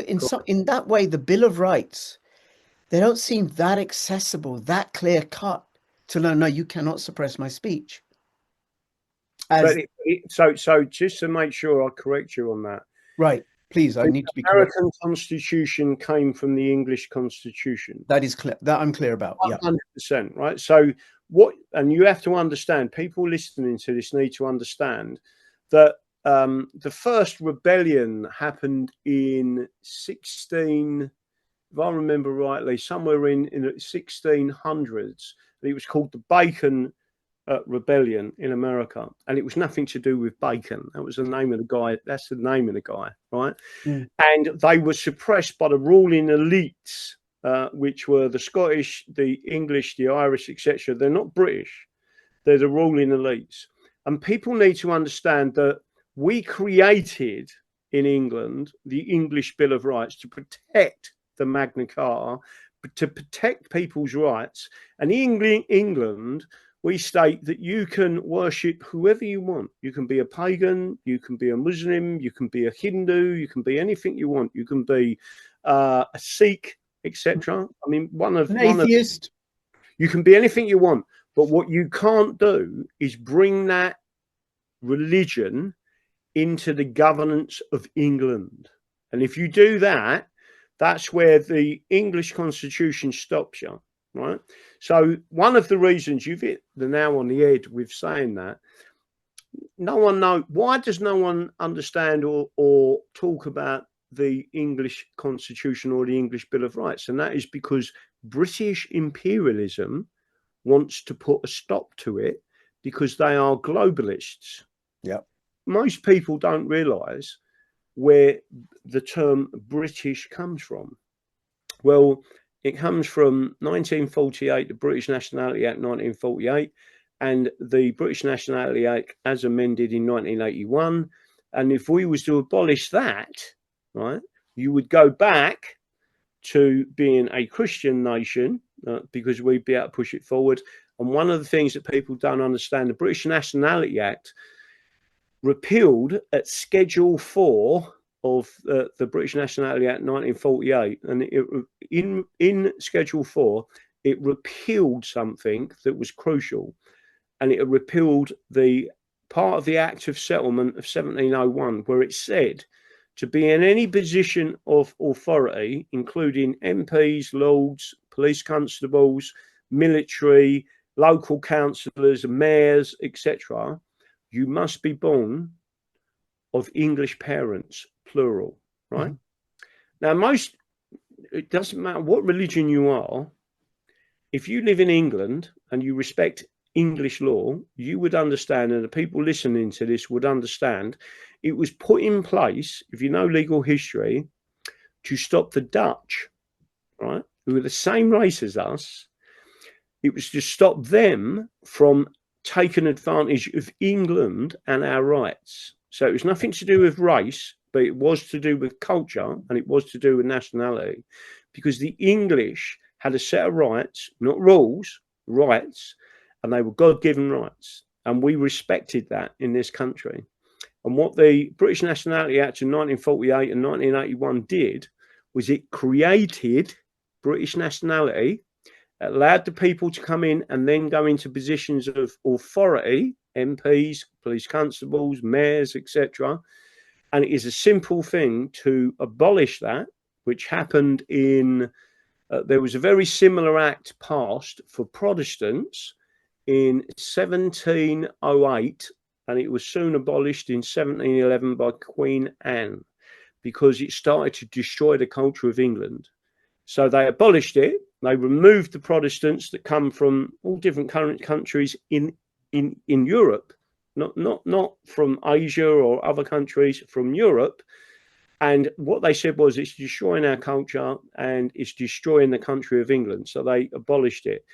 in that way, the Bill of Rights, they don't seem that accessible, that clear cut to know, no, you cannot suppress my speech. But so just to make sure I correct you on that. Right. Please, I The need to be correct. American Constitution came from the English Constitution. That is clear. That I'm clear about. Yeah. 100%, right? So and you have to understand, people listening to this need to understand that the first rebellion happened in if I remember rightly, somewhere in the 1600s. It was called the Bacon Rebellion in America, and it was nothing to do with bacon. That was the name of the guy. That's the name of the guy, right? Mm. And they were suppressed by the ruling elites, which were the Scottish, the English, the Irish, etc. They're not British. They're the ruling elites. And people need to understand that we created in England the English Bill of Rights to protect the Magna Carta, to protect people's rights. And in England, we state that you can worship whoever you want. You can be a pagan, you can be a Muslim, you can be a Hindu, you can be anything you want. You can be a Sikh, etc. I mean, an atheist. You can be anything you want, but what you can't do is bring that religion into the governance of England. And if you do that, that's where the English Constitution stops you. Right. So one of the reasons you've hit the nail on the head with saying that, no one knows, why does no one understand or talk about the English Constitution or the English Bill of Rights? And that is because British imperialism wants to put a stop to it because they are globalists. Yeah. Most people don't realize where the term British comes from. Well, it comes from 1948, the British Nationality Act 1948, and the British Nationality Act as amended in 1981. And if we was to abolish that, right, you would go back to being a Christian nation because we'd be able to push it forward. And one of the things that people don't understand, the British Nationality Act repealed at Schedule 4 of the British Nationality Act 1948, and in Schedule 4, it repealed something that was crucial, and it repealed the part of the Act of Settlement of 1701, where it said to be in any position of authority, including MPs, lords, police constables, military, local councillors, mayors, etc., you must be born of English parents, plural, right? Mm-hmm. Now, it doesn't matter what religion you are, if you live in England and you respect English law, you would understand, and the people listening to this would understand, it was put in place, if you know legal history, to stop the Dutch, right, who were the same race as us. It was to stop them from taking advantage of England and our rights. So it was nothing to do with race, but it was to do with culture, and it was to do with nationality, because the English had a set of rights, not rules, rights, and they were God-given rights. And we respected that in this country. And what the British Nationality Act in 1948 and 1981 did was it created British nationality, allowed the people to come in and then go into positions of authority, MPs, police constables, mayors, etc. And it is a simple thing to abolish that, which happened in, there was a very similar act passed for Protestants in 1708, and it was soon abolished in 1711 by Queen Anne, because it started to destroy the culture of England. So they abolished it. They removed the Protestants that come from all different countries in Europe, not from Asia or other countries, from Europe. And what they said was, it's destroying our culture and it's destroying the country of England. So they abolished it.